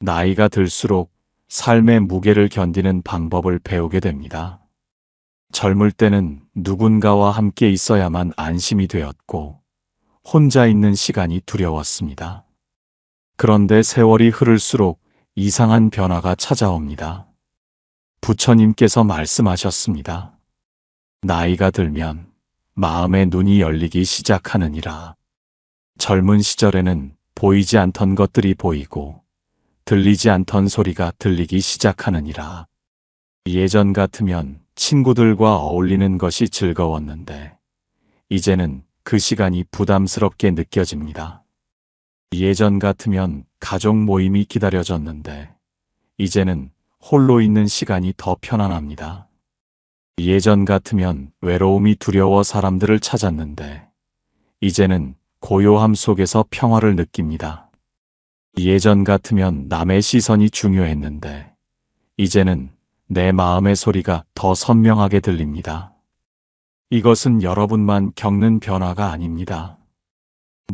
나이가 들수록 삶의 무게를 견디는 방법을 배우게 됩니다. 젊을 때는 누군가와 함께 있어야만 안심이 되었고, 혼자 있는 시간이 두려웠습니다. 그런데 세월이 흐를수록 이상한 변화가 찾아옵니다. 부처님께서 말씀하셨습니다. 나이가 들면 마음의 눈이 열리기 시작하느니라. 젊은 시절에는 보이지 않던 것들이 보이고 들리지 않던 소리가 들리기 시작하느니라. 예전 같으면 친구들과 어울리는 것이 즐거웠는데 이제는 그 시간이 부담스럽게 느껴집니다. 예전 같으면 가족 모임이 기다려졌는데 이제는 홀로 있는 시간이 더 편안합니다. 예전 같으면 외로움이 두려워 사람들을 찾았는데 이제는 고요함 속에서 평화를 느낍니다. 예전 같으면 남의 시선이 중요했는데 이제는 내 마음의 소리가 더 선명하게 들립니다. 이것은 여러분만 겪는 변화가 아닙니다.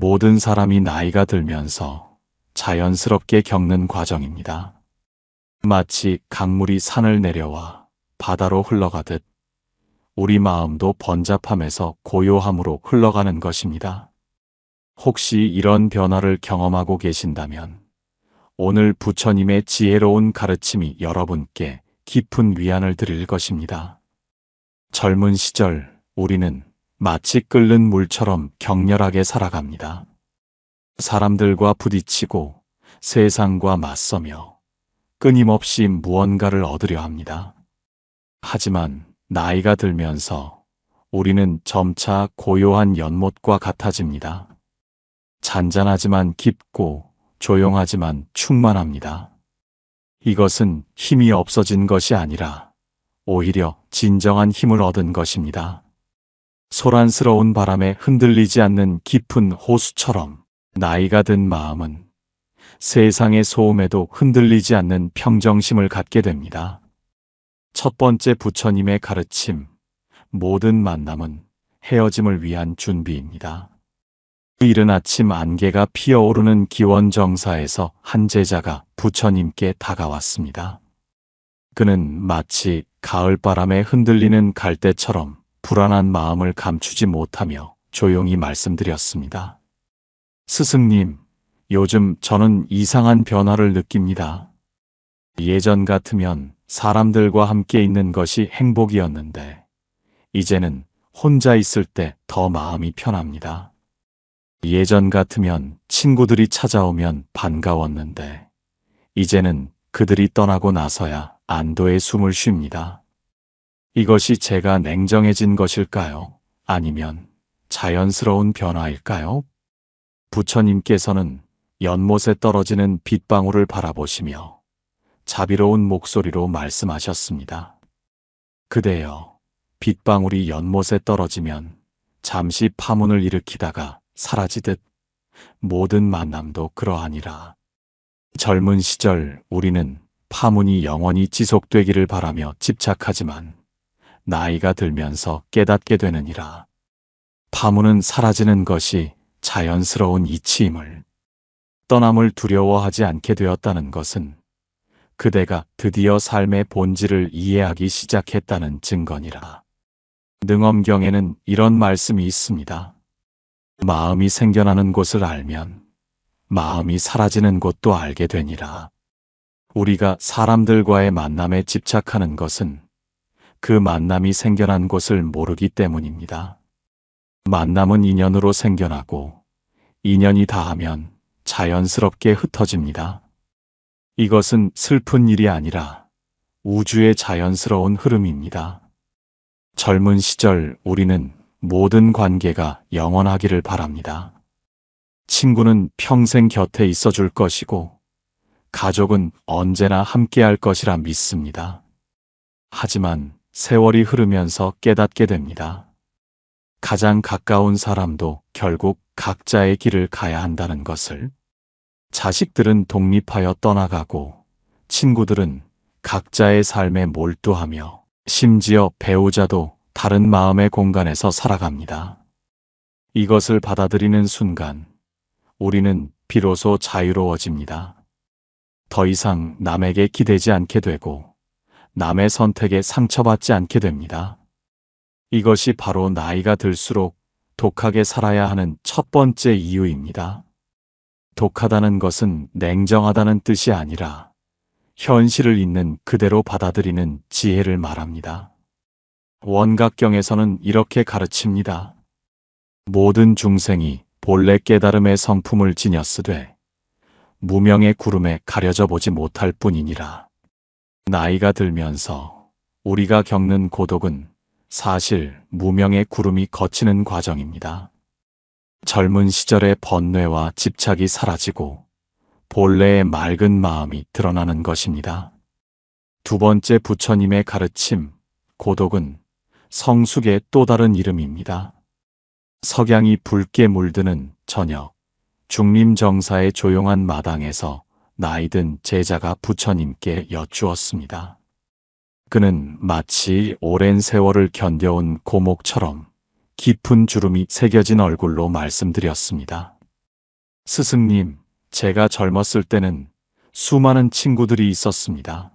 모든 사람이 나이가 들면서 자연스럽게 겪는 과정입니다. 마치 강물이 산을 내려와 바다로 흘러가듯 우리 마음도 번잡함에서 고요함으로 흘러가는 것입니다. 혹시 이런 변화를 경험하고 계신다면 오늘 부처님의 지혜로운 가르침이 여러분께 깊은 위안을 드릴 것입니다. 젊은 시절 우리는 마치 끓는 물처럼 격렬하게 살아갑니다. 사람들과 부딪히고 세상과 맞서며 끊임없이 무언가를 얻으려 합니다. 하지만 나이가 들면서 우리는 점차 고요한 연못과 같아집니다. 잔잔하지만 깊고 조용하지만 충만합니다. 이것은 힘이 없어진 것이 아니라 오히려 진정한 힘을 얻은 것입니다. 소란스러운 바람에 흔들리지 않는 깊은 호수처럼 나이가 든 마음은 세상의 소음에도 흔들리지 않는 평정심을 갖게 됩니다. 첫 번째 부처님의 가르침, 모든 만남은 헤어짐을 위한 준비입니다. 이른 아침 안개가 피어오르는 기원정사에서 한 제자가 부처님께 다가왔습니다. 그는 마치 가을바람에 흔들리는 갈대처럼 불안한 마음을 감추지 못하며 조용히 말씀드렸습니다. 스승님, 요즘 저는 이상한 변화를 느낍니다. 예전 같으면 사람들과 함께 있는 것이 행복이었는데 이제는 혼자 있을 때 더 마음이 편합니다. 예전 같으면 친구들이 찾아오면 반가웠는데 이제는 그들이 떠나고 나서야 안도의 숨을 쉽니다. 이것이 제가 냉정해진 것일까요? 아니면 자연스러운 변화일까요? 부처님께서는 연못에 떨어지는 빗방울을 바라보시며 자비로운 목소리로 말씀하셨습니다. 그대여, 빗방울이 연못에 떨어지면 잠시 파문을 일으키다가 사라지듯 모든 만남도 그러하니라. 젊은 시절 우리는 파문이 영원히 지속되기를 바라며 집착하지만 나이가 들면서 깨닫게 되느니라. 파문은 사라지는 것이 자연스러운 이치임을, 떠남을 두려워하지 않게 되었다는 것은 그대가 드디어 삶의 본질을 이해하기 시작했다는 증거니라. 능엄경에는 이런 말씀이 있습니다. 마음이 생겨나는 곳을 알면 마음이 사라지는 곳도 알게 되니라. 우리가 사람들과의 만남에 집착하는 것은 그 만남이 생겨난 곳을 모르기 때문입니다. 만남은 인연으로 생겨나고 인연이 닿으면 자연스럽게 흩어집니다. 이것은 슬픈 일이 아니라 우주의 자연스러운 흐름입니다. 젊은 시절 우리는 모든 관계가 영원하기를 바랍니다. 친구는 평생 곁에 있어줄 것이고 가족은 언제나 함께할 것이라 믿습니다. 하지만 세월이 흐르면서 깨닫게 됩니다. 가장 가까운 사람도 결국 각자의 길을 가야 한다는 것을. 자식들은 독립하여 떠나가고 친구들은 각자의 삶에 몰두하며 심지어 배우자도 다른 마음의 공간에서 살아갑니다. 이것을 받아들이는 순간 우리는 비로소 자유로워집니다. 더 이상 남에게 기대지 않게 되고 남의 선택에 상처받지 않게 됩니다. 이것이 바로 나이가 들수록 독하게 살아야 하는 첫 번째 이유입니다. 독하다는 것은 냉정하다는 뜻이 아니라 현실을 있는 그대로 받아들이는 지혜를 말합니다. 원각경에서는 이렇게 가르칩니다. 모든 중생이 본래 깨달음의 성품을 지녔으되 무명의 구름에 가려져 보지 못할 뿐이니라. 나이가 들면서 우리가 겪는 고독은 사실 무명의 구름이 거치는 과정입니다. 젊은 시절의 번뇌와 집착이 사라지고 본래의 맑은 마음이 드러나는 것입니다. 두 번째 부처님의 가르침, 고독은 성숙의 또 다른 이름입니다. 석양이 붉게 물드는 저녁, 중림정사의 조용한 마당에서 나이든 제자가 부처님께 여쭈었습니다. 그는 마치 오랜 세월을 견뎌온 고목처럼 깊은 주름이 새겨진 얼굴로 말씀드렸습니다. 스승님, 제가 젊었을 때는 수많은 친구들이 있었습니다.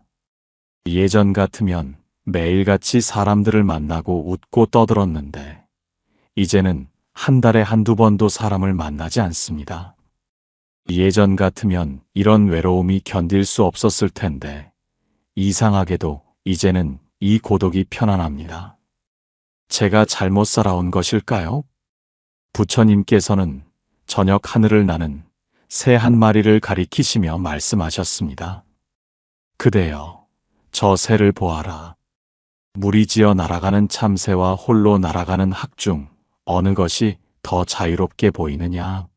예전 같으면 매일같이 사람들을 만나고 웃고 떠들었는데 이제는 한 달에 한두 번도 사람을 만나지 않습니다. 예전 같으면 이런 외로움이 견딜 수 없었을 텐데 이상하게도 이제는 이 고독이 편안합니다. 제가 잘못 살아온 것일까요? 부처님께서는 저녁 하늘을 나는 새 한 마리를 가리키시며 말씀하셨습니다. 그대여, 저 새를 보아라. 무리지어 날아가는 참새와 홀로 날아가는 학 중 어느 것이 더 자유롭게 보이느냐?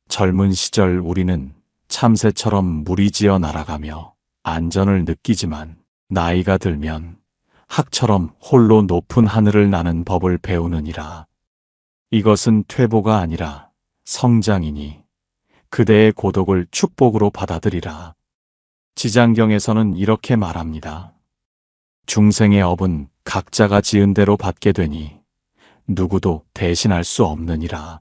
젊은 시절 우리는 참새처럼 무리지어 날아가며 안전을 느끼지만 나이가 들면 학처럼 홀로 높은 하늘을 나는 법을 배우느니라. 이것은 퇴보가 아니라 성장이니 그대의 고독을 축복으로 받아들이라. 지장경에서는 이렇게 말합니다. 중생의 업은 각자가 지은 대로 받게 되니 누구도 대신할 수 없느니라.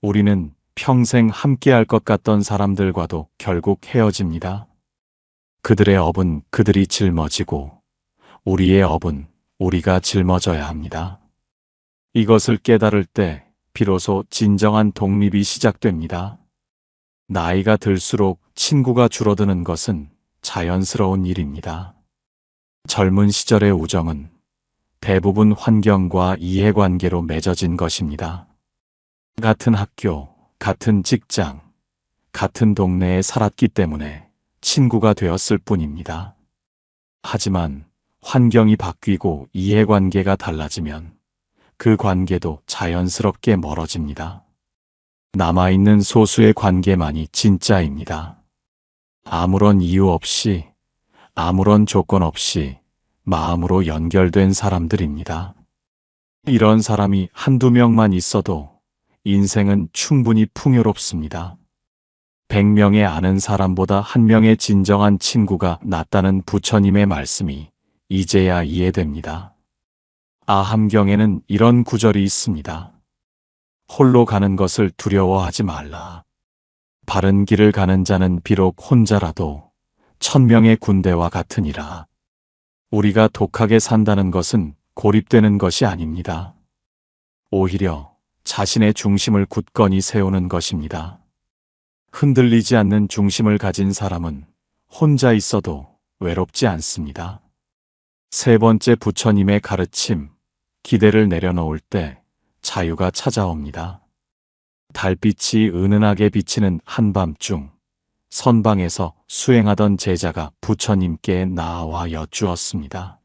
우리는 평생 함께할 것 같던 사람들과도 결국 헤어집니다. 그들의 업은 그들이 짊어지고 우리의 업은 우리가 짊어져야 합니다. 이것을 깨달을 때 비로소 진정한 독립이 시작됩니다. 나이가 들수록 친구가 줄어드는 것은 자연스러운 일입니다. 젊은 시절의 우정은 대부분 환경과 이해관계로 맺어진 것입니다. 같은 학교, 같은 직장, 같은 동네에 살았기 때문에 친구가 되었을 뿐입니다. 하지만 환경이 바뀌고 이해관계가 달라지면 그 관계도 자연스럽게 멀어집니다. 남아있는 소수의 관계만이 진짜입니다. 아무런 이유 없이, 아무런 조건 없이 마음으로 연결된 사람들입니다. 이런 사람이 한두 명만 있어도 인생은 충분히 풍요롭습니다. 100명의 아는 사람보다 한 명의 진정한 친구가 낫다는 부처님의 말씀이 이제야 이해됩니다. 아함경에는 이런 구절이 있습니다. 홀로 가는 것을 두려워하지 말라. 바른 길을 가는 자는 비록 혼자라도 1000명의 군대와 같으니라. 우리가 독하게 산다는 것은 고립되는 것이 아닙니다. 오히려 자신의 중심을 굳건히 세우는 것입니다. 흔들리지 않는 중심을 가진 사람은 혼자 있어도 외롭지 않습니다. 세 번째 부처님의 가르침, 기대를 내려놓을 때 자유가 찾아옵니다. 달빛이 은은하게 비치는 한밤중 선방에서 수행하던 제자가 부처님께 나와 여쭈었습니다.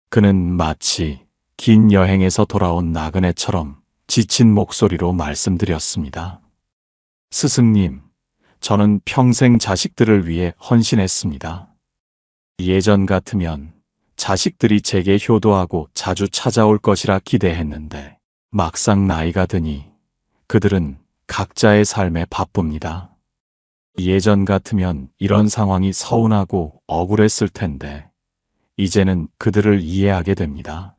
그는 마치 긴 여행에서 돌아온 나그네처럼 지친 목소리로 말씀드렸습니다. 스승님, 저는 평생 자식들을 위해 헌신했습니다. 예전 같으면 자식들이 제게 효도하고 자주 찾아올 것이라 기대했는데 막상 나이가 드니 그들은 각자의 삶에 바쁩니다. 예전 같으면 이런 상황이 서운하고 억울했을 텐데 이제는 그들을 이해하게 됩니다.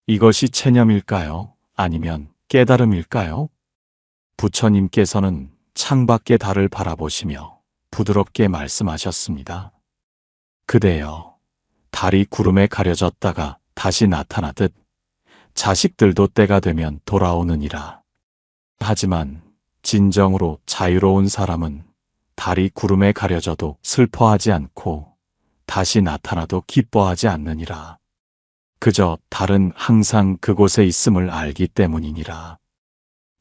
이것이 체념일까요? 아니면 깨달음일까요? 부처님께서는 창밖의 달을 바라보시며 부드럽게 말씀하셨습니다. 그대여, 달이 구름에 가려졌다가 다시 나타나듯 자식들도 때가 되면 돌아오느니라. 하지만 진정으로 자유로운 사람은 달이 구름에 가려져도 슬퍼하지 않고 다시 나타나도 기뻐하지 않느니라. 그저 달은 항상 그곳에 있음을 알기 때문이니라.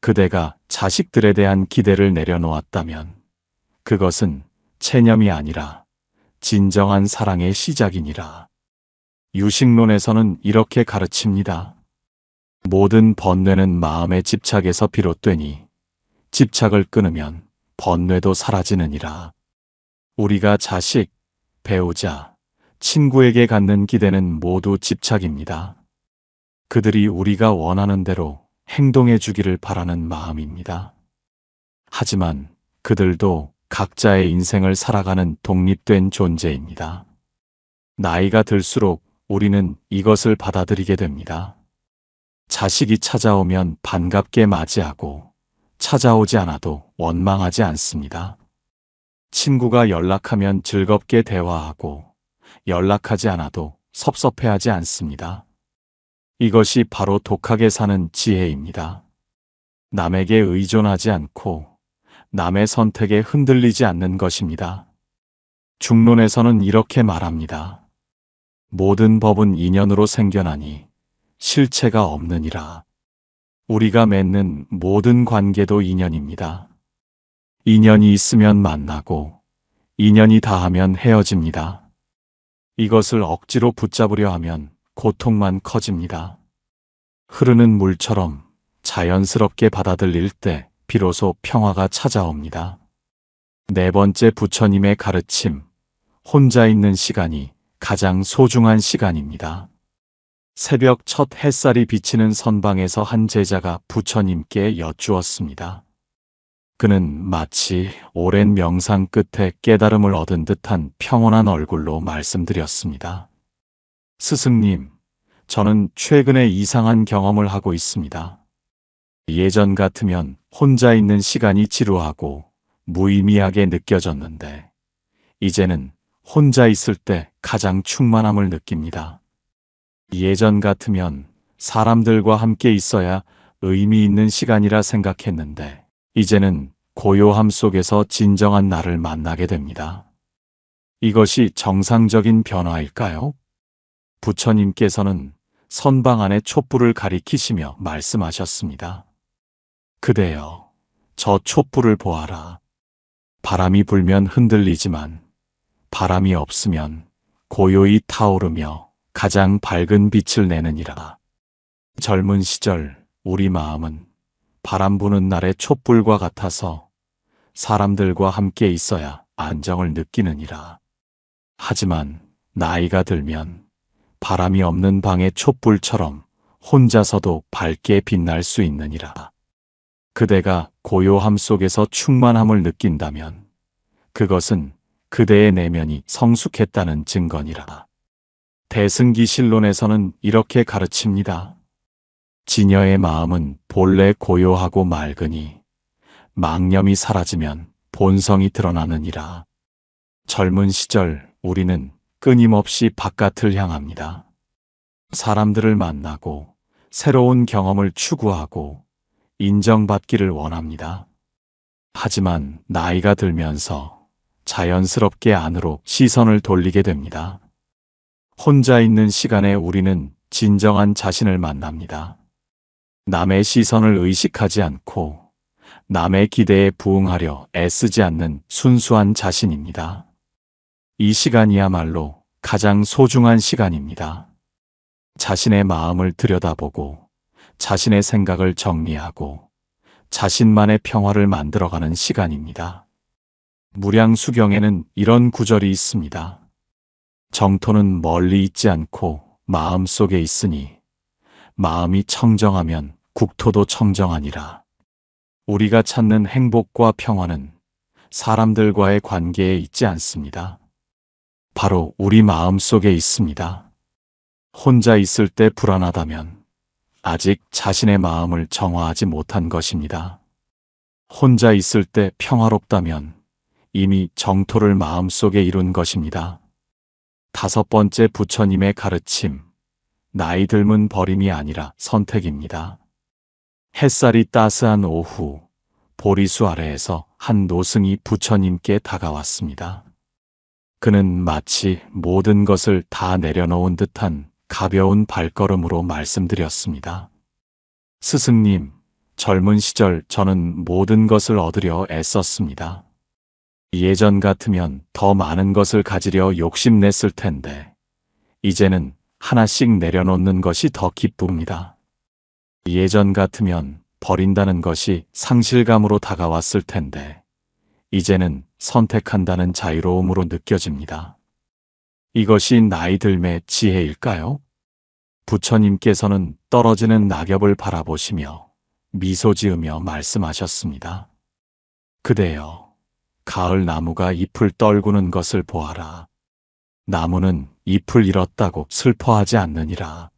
그대가 자식들에 대한 기대를 내려놓았다면 그것은 체념이 아니라 진정한 사랑의 시작이니라. 유식론에서는 이렇게 가르칩니다. 모든 번뇌는 마음의 집착에서 비롯되니 집착을 끊으면 번뇌도 사라지느니라. 우리가 자식, 배우자, 친구에게 갖는 기대는 모두 집착입니다. 그들이 우리가 원하는 대로 행동해 주기를 바라는 마음입니다. 하지만 그들도 각자의 인생을 살아가는 독립된 존재입니다. 나이가 들수록 우리는 이것을 받아들이게 됩니다. 자식이 찾아오면 반갑게 맞이하고 찾아오지 않아도 원망하지 않습니다. 친구가 연락하면 즐겁게 대화하고 연락하지 않아도 섭섭해하지 않습니다. 이것이 바로 독하게 사는 지혜입니다. 남에게 의존하지 않고 남의 선택에 흔들리지 않는 것입니다. 중론에서는 이렇게 말합니다. 모든 법은 인연으로 생겨나니 실체가 없느니라. 우리가 맺는 모든 관계도 인연입니다. 인연이 있으면 만나고 인연이 다하면 헤어집니다. 이것을 억지로 붙잡으려 하면 고통만 커집니다. 흐르는 물처럼 자연스럽게 받아들일 때 비로소 평화가 찾아옵니다. 네 번째, 부처님의 가르침, 혼자 있는 시간이 가장 소중한 시간입니다. 새벽 첫 햇살이 비치는 선방에서 한 제자가 부처님께 여쭈었습니다. 그는 마치 오랜 명상 끝에 깨달음을 얻은 듯한 평온한 얼굴로 말씀드렸습니다. 스승님, 저는 최근에 이상한 경험을 하고 있습니다. 예전 같으면 혼자 있는 시간이 지루하고 무의미하게 느껴졌는데 이제는 혼자 있을 때 가장 충만함을 느낍니다. 예전 같으면 사람들과 함께 있어야 의미 있는 시간이라 생각했는데 이제는 고요함 속에서 진정한 나를 만나게 됩니다. 이것이 정상적인 변화일까요? 부처님께서는 선방 안에 촛불을 가리키시며 말씀하셨습니다. 그대여, 저 촛불을 보아라. 바람이 불면 흔들리지만 바람이 없으면 고요히 타오르며 가장 밝은 빛을 내느니라. 젊은 시절 우리 마음은 바람 부는 날의 촛불과 같아서 사람들과 함께 있어야 안정을 느끼느니라. 하지만 나이가 들면 바람이 없는 방의 촛불처럼 혼자서도 밝게 빛날 수 있느니라. 그대가 고요함 속에서 충만함을 느낀다면 그것은 그대의 내면이 성숙했다는 증거니라. 대승기실론에서는 이렇게 가르칩니다. 지녀의 마음은 본래 고요하고 맑으니 망념이 사라지면 본성이 드러나느니라. 젊은 시절 우리는 끊임없이 바깥을 향합니다. 사람들을 만나고 새로운 경험을 추구하고 인정받기를 원합니다. 하지만 나이가 들면서 자연스럽게 안으로 시선을 돌리게 됩니다. 혼자 있는 시간에 우리는 진정한 자신을 만납니다. 남의 시선을 의식하지 않고 남의 기대에 부응하려 애쓰지 않는 순수한 자신입니다. 이 시간이야말로 가장 소중한 시간입니다. 자신의 마음을 들여다보고 자신의 생각을 정리하고 자신만의 평화를 만들어가는 시간입니다. 무량수경에는 이런 구절이 있습니다. 정토는 멀리 있지 않고 마음 속에 있으니 마음이 청정하면 국토도 청정하니라. 우리가 찾는 행복과 평화는 사람들과의 관계에 있지 않습니다. 바로 우리 마음 속에 있습니다. 혼자 있을 때 불안하다면 아직 자신의 마음을 정화하지 못한 것입니다. 혼자 있을 때 평화롭다면 이미 정토를 마음속에 이룬 것입니다. 다섯 번째 부처님의 가르침. 나이 들면 버림이 아니라 선택입니다. 햇살이 따스한 오후, 보리수 아래에서 한 노승이 부처님께 다가왔습니다. 그는 마치 모든 것을 다 내려놓은 듯한 가벼운 발걸음으로 말씀드렸습니다. 스승님, 젊은 시절 저는 모든 것을 얻으려 애썼습니다. 예전 같으면 더 많은 것을 가지려 욕심냈을 텐데, 이제는 하나씩 내려놓는 것이 더 기쁩니다. 예전 같으면 버린다는 것이 상실감으로 다가왔을 텐데, 이제는 선택한다는 자유로움으로 느껴집니다. 이것이 나이 들매 지혜일까요? 부처님께서는 떨어지는 낙엽을 바라보시며 미소 지으며 말씀하셨습니다. 그대여, 가을 나무가 잎을 떨구는 것을 보아라. 나무는 잎을 잃었다고 슬퍼하지 않느니라.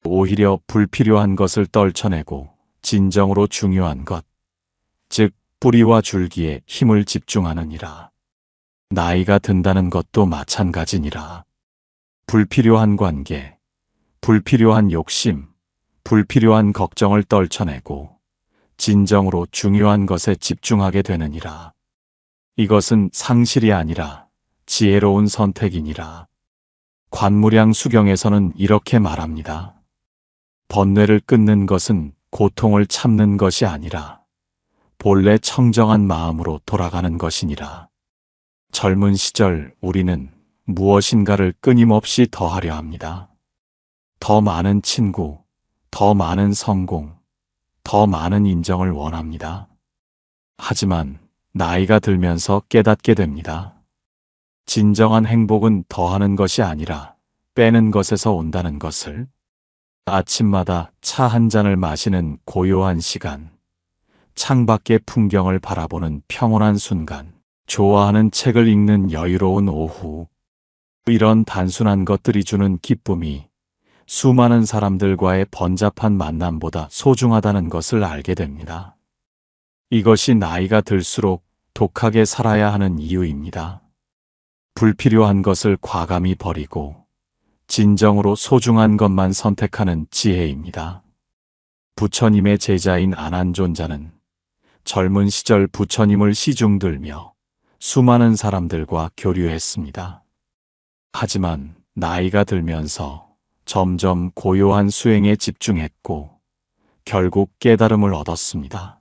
오히려 불필요한 것을 떨쳐내고 진정으로 중요한 것, 즉 뿌리와 줄기에 힘을 집중하느니라. 나이가 든다는 것도 마찬가지니라. 불필요한 관계, 불필요한 욕심, 불필요한 걱정을 떨쳐내고 진정으로 중요한 것에 집중하게 되느니라. 이것은 상실이 아니라 지혜로운 선택이니라. 관무량 수경에서는 이렇게 말합니다. 번뇌를 끊는 것은 고통을 참는 것이 아니라 본래 청정한 마음으로 돌아가는 것이니라. 젊은 시절 우리는 무엇인가를 끊임없이 더하려 합니다. 더 많은 친구, 더 많은 성공, 더 많은 인정을 원합니다. 하지만 나이가 들면서 깨닫게 됩니다. 진정한 행복은 더하는 것이 아니라 빼는 것에서 온다는 것을. 아침마다 차 한 잔을 마시는 고요한 시간, 창밖의 풍경을 바라보는 평온한 순간, 좋아하는 책을 읽는 여유로운 오후, 이런 단순한 것들이 주는 기쁨이 수많은 사람들과의 번잡한 만남보다 소중하다는 것을 알게 됩니다. 이것이 나이가 들수록 독하게 살아야 하는 이유입니다. 불필요한 것을 과감히 버리고 진정으로 소중한 것만 선택하는 지혜입니다. 부처님의 제자인 안한존자는 젊은 시절 부처님을 시중들며 수많은 사람들과 교류했습니다. 하지만 나이가 들면서 점점 고요한 수행에 집중했고 결국 깨달음을 얻었습니다.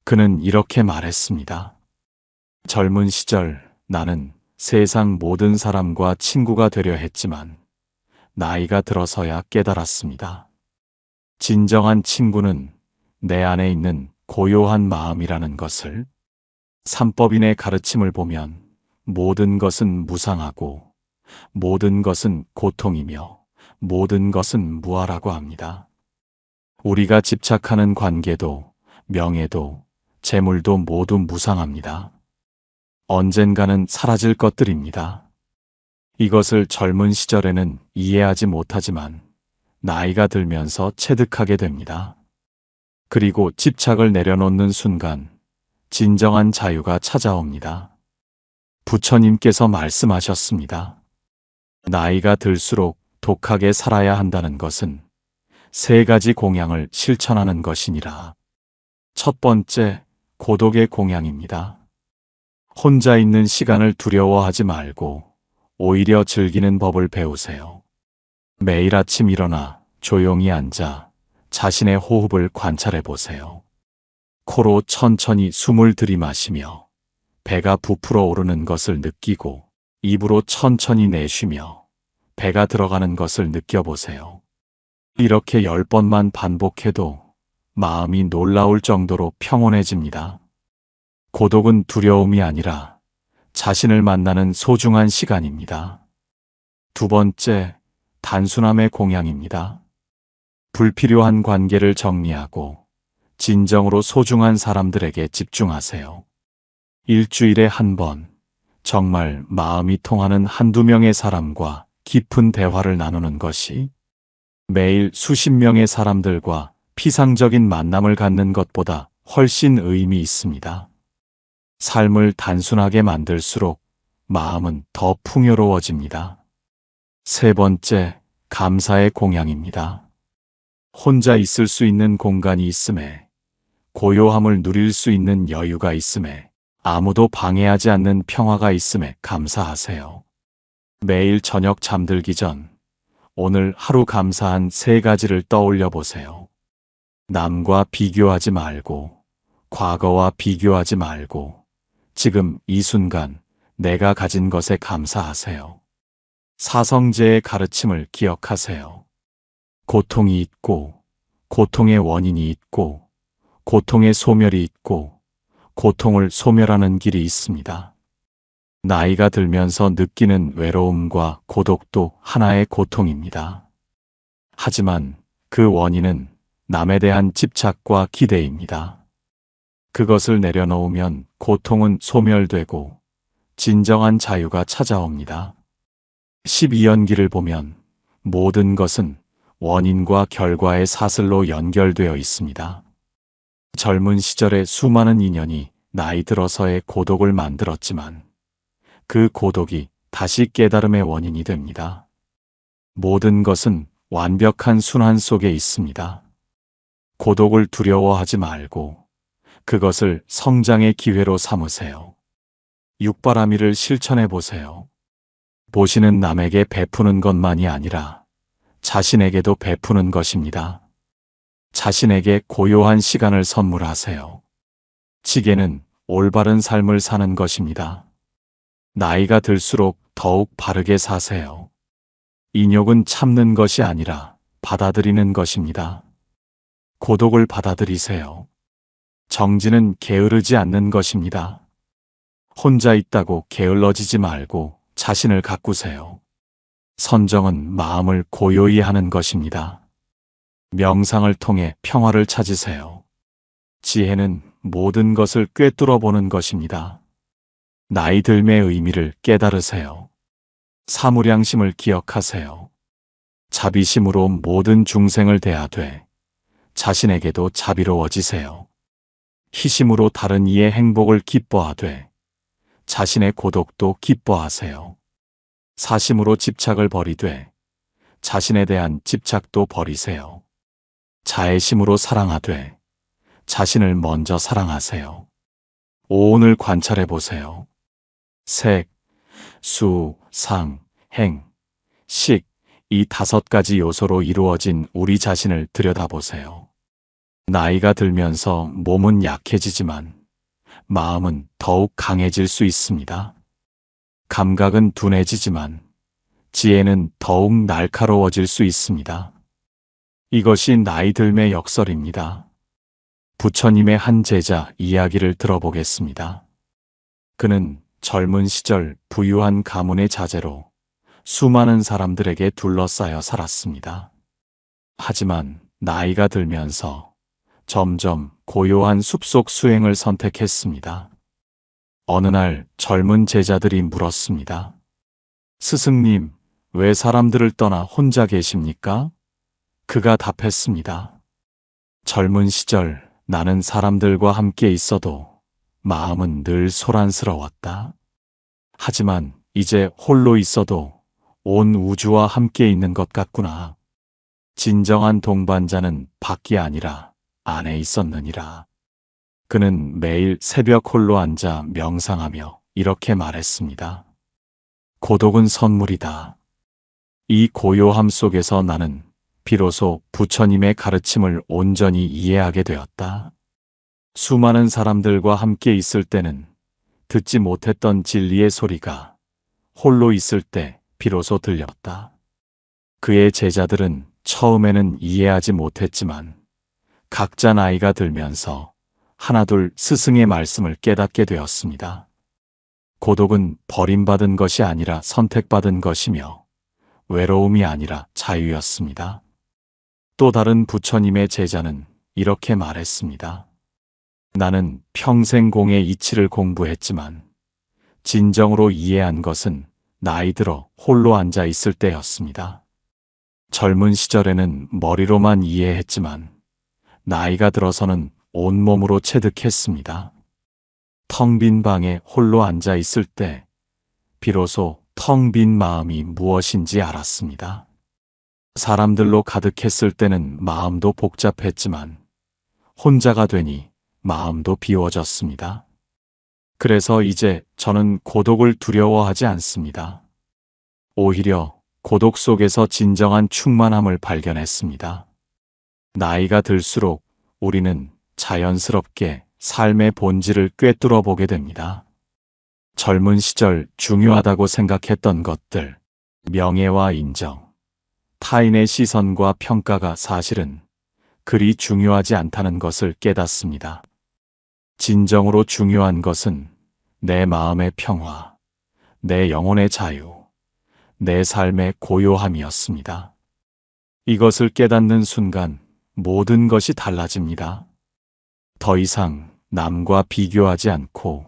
그는 이렇게 말했습니다. 젊은 시절 나는 세상 모든 사람과 친구가 되려 했지만 나이가 들어서야 깨달았습니다. 진정한 친구는 내 안에 있는 고요한 마음이라는 것을. 삼법인의 가르침을 보면 모든 것은 무상하고 모든 것은 고통이며 모든 것은 무아라고 합니다. 우리가 집착하는 관계도 명예도 재물도 모두 무상합니다. 언젠가는 사라질 것들입니다. 이것을 젊은 시절에는 이해하지 못하지만 나이가 들면서 체득하게 됩니다. 그리고 집착을 내려놓는 순간 진정한 자유가 찾아옵니다. 부처님께서 말씀하셨습니다. 나이가 들수록 독하게 살아야 한다는 것은 세 가지 공양을 실천하는 것이니라. 첫 번째, 고독의 공양입니다. 혼자 있는 시간을 두려워하지 말고 오히려 즐기는 법을 배우세요. 매일 아침 일어나 조용히 앉아 자신의 호흡을 관찰해 보세요. 코로 천천히 숨을 들이마시며 배가 부풀어 오르는 것을 느끼고 입으로 천천히 내쉬며 배가 들어가는 것을 느껴보세요. 이렇게 10번만 반복해도 마음이 놀라울 정도로 평온해집니다. 고독은 두려움이 아니라 자신을 만나는 소중한 시간입니다. 두 번째, 단순함의 공양입니다. 불필요한 관계를 정리하고 진정으로 소중한 사람들에게 집중하세요. 일주일에 한 번, 정말 마음이 통하는 한두 명의 사람과 깊은 대화를 나누는 것이 매일 수십 명의 사람들과 피상적인 만남을 갖는 것보다 훨씬 의미 있습니다. 삶을 단순하게 만들수록 마음은 더 풍요로워집니다. 세 번째, 감사의 공양입니다. 혼자 있을 수 있는 공간이 있음에, 고요함을 누릴 수 있는 여유가 있음에, 아무도 방해하지 않는 평화가 있음에 감사하세요. 매일 저녁 잠들기 전 오늘 하루 감사한 세 가지를 떠올려 보세요. 남과 비교하지 말고, 과거와 비교하지 말고, 지금 이 순간 내가 가진 것에 감사하세요. 사성제의 가르침을 기억하세요. 고통이 있고, 고통의 원인이 있고, 고통의 소멸이 있고, 고통을 소멸하는 길이 있습니다. 나이가 들면서 느끼는 외로움과 고독도 하나의 고통입니다. 하지만 그 원인은 남에 대한 집착과 기대입니다. 그것을 내려놓으면 고통은 소멸되고 진정한 자유가 찾아옵니다. 12연기를 보면 모든 것은 원인과 결과의 사슬로 연결되어 있습니다. 젊은 시절의 수많은 인연이 나이 들어서의 고독을 만들었지만 그 고독이 다시 깨달음의 원인이 됩니다. 모든 것은 완벽한 순환 속에 있습니다. 고독을 두려워하지 말고 그것을 성장의 기회로 삼으세요. 육바라밀을 실천해 보세요. 보시는 남에게 베푸는 것만이 아니라 자신에게도 베푸는 것입니다. 자신에게 고요한 시간을 선물하세요. 지게는 올바른 삶을 사는 것입니다. 나이가 들수록 더욱 바르게 사세요. 인욕은 참는 것이 아니라 받아들이는 것입니다. 고독을 받아들이세요. 정진은 게으르지 않는 것입니다. 혼자 있다고 게을러지지 말고 자신을 가꾸세요. 선정은 마음을 고요히 하는 것입니다. 명상을 통해 평화를 찾으세요. 지혜는 모든 것을 꿰뚫어 보는 것입니다. 나이 들매의 의미를 깨달으세요. 사무량심을 기억하세요. 자비심으로 모든 중생을 대하되 자신에게도 자비로워지세요. 희심으로 다른 이의 행복을 기뻐하되 자신의 고독도 기뻐하세요. 사심으로 집착을 버리되 자신에 대한 집착도 버리세요. 자애심으로 사랑하되 자신을 먼저 사랑하세요. 오온을 관찰해 보세요. 색, 수, 상, 행, 식, 이 5가지 요소로 이루어진 우리 자신을 들여다보세요. 나이가 들면서 몸은 약해지지만 마음은 더욱 강해질 수 있습니다. 감각은 둔해지지만 지혜는 더욱 날카로워질 수 있습니다. 이것이 나이 들매 역설입니다. 부처님의 한 제자 이야기를 들어보겠습니다. 그는 젊은 시절 부유한 가문의 자제로 수많은 사람들에게 둘러싸여 살았습니다. 하지만 나이가 들면서 점점 고요한 숲속 수행을 선택했습니다. 어느 날 젊은 제자들이 물었습니다. 스승님, 왜 사람들을 떠나 혼자 계십니까? 그가 답했습니다. 젊은 시절 나는 사람들과 함께 있어도 마음은 늘 소란스러웠다. 하지만 이제 홀로 있어도 온 우주와 함께 있는 것 같구나. 진정한 동반자는 밖이 아니라 안에 있었느니라. 그는 매일 새벽 홀로 앉아 명상하며 이렇게 말했습니다. 고독은 선물이다. 이 고요함 속에서 나는 비로소 부처님의 가르침을 온전히 이해하게 되었다. 수많은 사람들과 함께 있을 때는 듣지 못했던 진리의 소리가 홀로 있을 때 비로소 들렸다. 그의 제자들은 처음에는 이해하지 못했지만 각자 나이가 들면서 하나둘 스승의 말씀을 깨닫게 되었습니다. 고독은 버림받은 것이 아니라 선택받은 것이며 외로움이 아니라 자유였습니다. 또 다른 부처님의 제자는 이렇게 말했습니다. 나는 평생 공의 이치를 공부했지만 진정으로 이해한 것은 나이 들어 홀로 앉아 있을 때였습니다. 젊은 시절에는 머리로만 이해했지만 나이가 들어서는 온몸으로 체득했습니다. 텅 빈 방에 홀로 앉아 있을 때 비로소 텅 빈 마음이 무엇인지 알았습니다. 사람들로 가득했을 때는 마음도 복잡했지만 혼자가 되니 마음도 비워졌습니다. 그래서 이제 저는 고독을 두려워하지 않습니다. 오히려 고독 속에서 진정한 충만함을 발견했습니다. 나이가 들수록 우리는 자연스럽게 삶의 본질을 꿰뚫어 보게 됩니다. 젊은 시절 중요하다고 생각했던 것들, 명예와 인정, 타인의 시선과 평가가 사실은 그리 중요하지 않다는 것을 깨닫습니다. 진정으로 중요한 것은 내 마음의 평화, 내 영혼의 자유, 내 삶의 고요함이었습니다. 이것을 깨닫는 순간 모든 것이 달라집니다. 더 이상 남과 비교하지 않고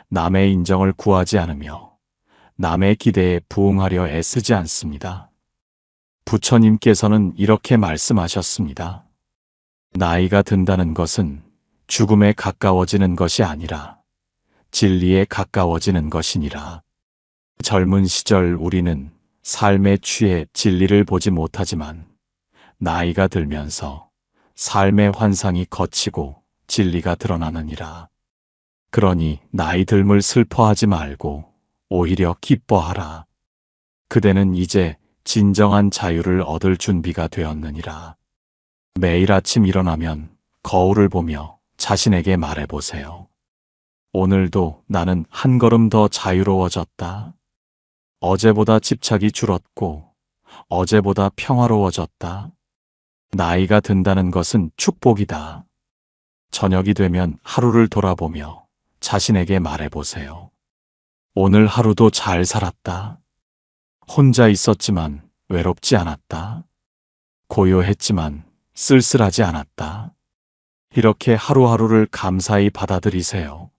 남의 인정을 구하지 않으며 남의 기대에 부응하려 애쓰지 않습니다. 부처님께서는 이렇게 말씀하셨습니다. 나이가 든다는 것은 죽음에 가까워지는 것이 아니라 진리에 가까워지는 것이니라. 젊은 시절 우리는 삶에 취해 진리를 보지 못하지만 나이가 들면서 삶의 환상이 걷히고 진리가 드러나느니라. 그러니 나이 듦을 슬퍼하지 말고 오히려 기뻐하라. 그대는 이제 진정한 자유를 얻을 준비가 되었느니라. 매일 아침 일어나면 거울을 보며 자신에게 말해보세요. 오늘도 나는 한 걸음 더 자유로워졌다. 어제보다 집착이 줄었고 어제보다 평화로워졌다. 나이가 든다는 것은 축복이다. 저녁이 되면 하루를 돌아보며 자신에게 말해보세요. 오늘 하루도 잘 살았다. 혼자 있었지만 외롭지 않았다. 고요했지만 쓸쓸하지 않았다. 이렇게 하루하루를 감사히 받아들이세요.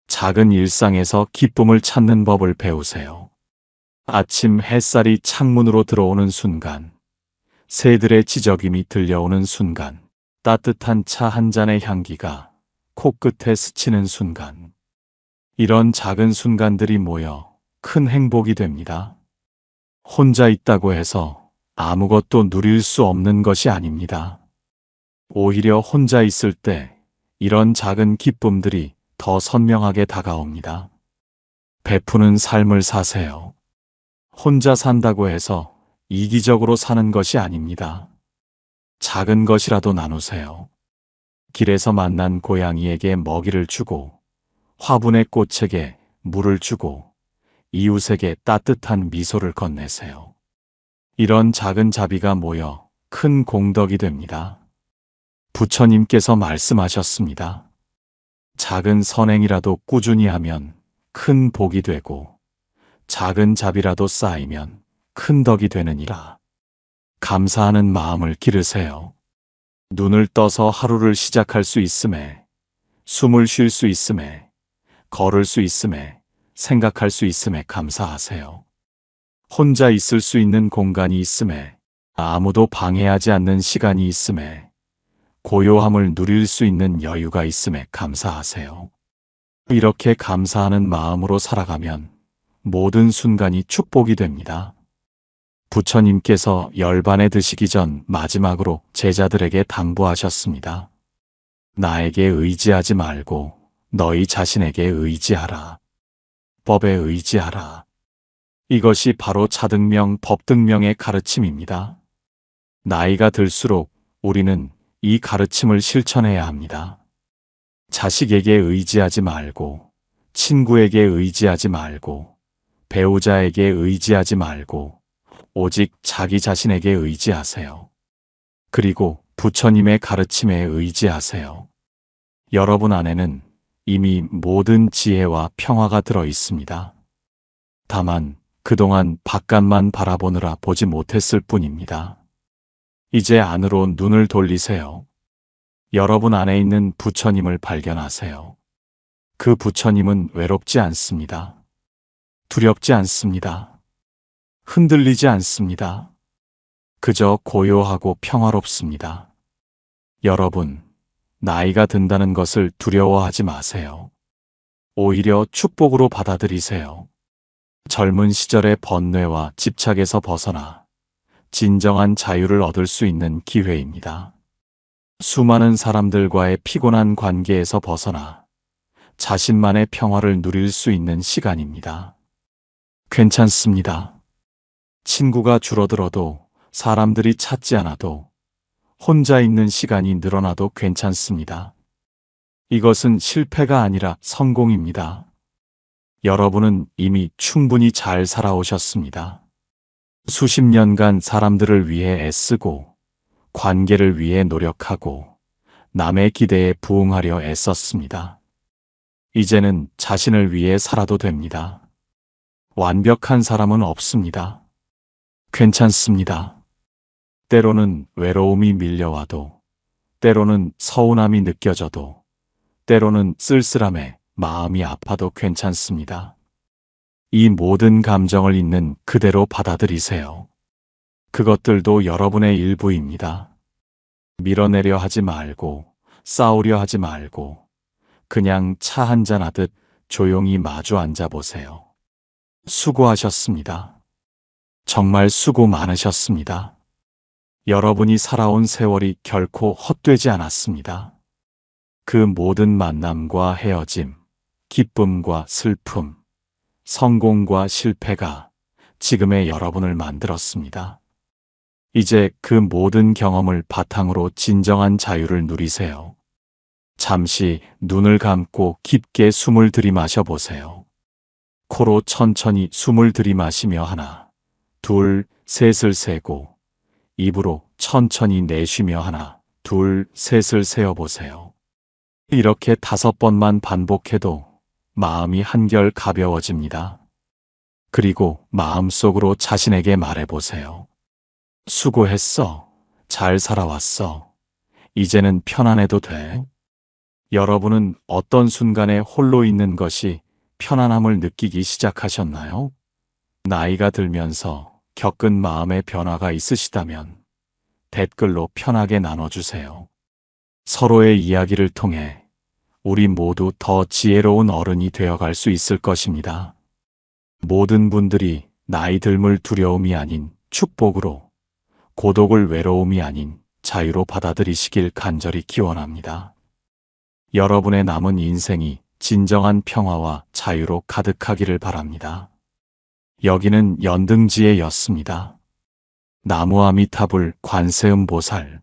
작은 일상에서 기쁨을 찾는 법을 배우세요. 아침 햇살이 창문으로 들어오는 순간, 새들의 지저귀이 들려오는 순간, 따뜻한 차 한 잔의 향기가 코끝에 스치는 순간, 이런 작은 순간들이 모여 큰 행복이 됩니다. 혼자 있다고 해서 아무것도 누릴 수 없는 것이 아닙니다. 오히려 혼자 있을 때 이런 작은 기쁨들이 더 선명하게 다가옵니다. 베푸는 삶을 사세요. 혼자 산다고 해서 이기적으로 사는 것이 아닙니다. 작은 것이라도 나누세요. 길에서 만난 고양이에게 먹이를 주고, 화분의 꽃에게 물을 주고, 이웃에게 따뜻한 미소를 건네세요. 이런 작은 자비가 모여 큰 공덕이 됩니다. 부처님께서 말씀하셨습니다. 작은 선행이라도 꾸준히 하면 큰 복이 되고 작은 자비라도 쌓이면 큰 덕이 되느니라. 감사하는 마음을 기르세요. 눈을 떠서 하루를 시작할 수 있음에, 숨을 쉴 수 있음에, 걸을 수 있음에, 생각할 수 있음에 감사하세요. 혼자 있을 수 있는 공간이 있음에, 아무도 방해하지 않는 시간이 있음에, 고요함을 누릴 수 있는 여유가 있음에 감사하세요. 이렇게 감사하는 마음으로 살아가면 모든 순간이 축복이 됩니다. 부처님께서 열반에 드시기 전 마지막으로 제자들에게 당부하셨습니다. 나에게 의지하지 말고 너희 자신에게 의지하라. 법에 의지하라. 이것이 바로 자등명, 법등명의 가르침입니다. 나이가 들수록 우리는 이 가르침을 실천해야 합니다. 자식에게 의지하지 말고, 친구에게 의지하지 말고, 배우자에게 의지하지 말고, 오직 자기 자신에게 의지하세요. 그리고 부처님의 가르침에 의지하세요. 여러분 안에는 이미 모든 지혜와 평화가 들어 있습니다. 다만 그동안 바깥만 바라보느라 보지 못했을 뿐입니다. 이제 안으로 눈을 돌리세요. 여러분 안에 있는 부처님을 발견하세요. 그 부처님은 외롭지 않습니다. 두렵지 않습니다. 흔들리지 않습니다. 그저 고요하고 평화롭습니다. 여러분, 나이가 든다는 것을 두려워하지 마세요. 오히려 축복으로 받아들이세요. 젊은 시절의 번뇌와 집착에서 벗어나 진정한 자유를 얻을 수 있는 기회입니다. 수많은 사람들과의 피곤한 관계에서 벗어나 자신만의 평화를 누릴 수 있는 시간입니다. 괜찮습니다. 친구가 줄어들어도, 사람들이 찾지 않아도, 혼자 있는 시간이 늘어나도 괜찮습니다. 이것은 실패가 아니라 성공입니다. 여러분은 이미 충분히 잘 살아오셨습니다. 수십 년간 사람들을 위해 애쓰고, 관계를 위해 노력하고, 남의 기대에 부응하려 애썼습니다. 이제는 자신을 위해 살아도 됩니다. 완벽한 사람은 없습니다. 괜찮습니다. 때로는 외로움이 밀려와도, 때로는 서운함이 느껴져도, 때로는 쓸쓸함에 마음이 아파도 괜찮습니다. 이 모든 감정을 있는 그대로 받아들이세요. 그것들도 여러분의 일부입니다. 밀어내려 하지 말고, 싸우려 하지 말고, 그냥 차 한잔 하듯 조용히 마주 앉아 보세요. 수고하셨습니다. 정말 수고 많으셨습니다. 여러분이 살아온 세월이 결코 헛되지 않았습니다. 그 모든 만남과 헤어짐, 기쁨과 슬픔, 성공과 실패가 지금의 여러분을 만들었습니다. 이제 그 모든 경험을 바탕으로 진정한 자유를 누리세요. 잠시 눈을 감고 깊게 숨을 들이마셔 보세요. 코로 천천히 숨을 들이마시며 하나, 둘, 셋을 세고, 입으로 천천히 내쉬며 하나, 둘, 셋을 세어보세요. 이렇게 5번만 반복해도 마음이 한결 가벼워집니다. 그리고 마음속으로 자신에게 말해보세요. 수고했어. 잘 살아왔어. 이제는 편안해도 돼. 여러분은 어떤 순간에 홀로 있는 것이 편안함을 느끼기 시작하셨나요? 나이가 들면서 겪은 마음의 변화가 있으시다면 댓글로 편하게 나눠주세요. 서로의 이야기를 통해 우리 모두 더 지혜로운 어른이 되어갈 수 있을 것입니다. 모든 분들이 나이 들물 두려움이 아닌 축복으로, 고독을 외로움이 아닌 자유로 받아들이시길 간절히 기원합니다. 여러분의 남은 인생이 진정한 평화와 자유로 가득하기를 바랍니다. 여기는 연등지혜였습니다. 나무 아미타불 관세음보살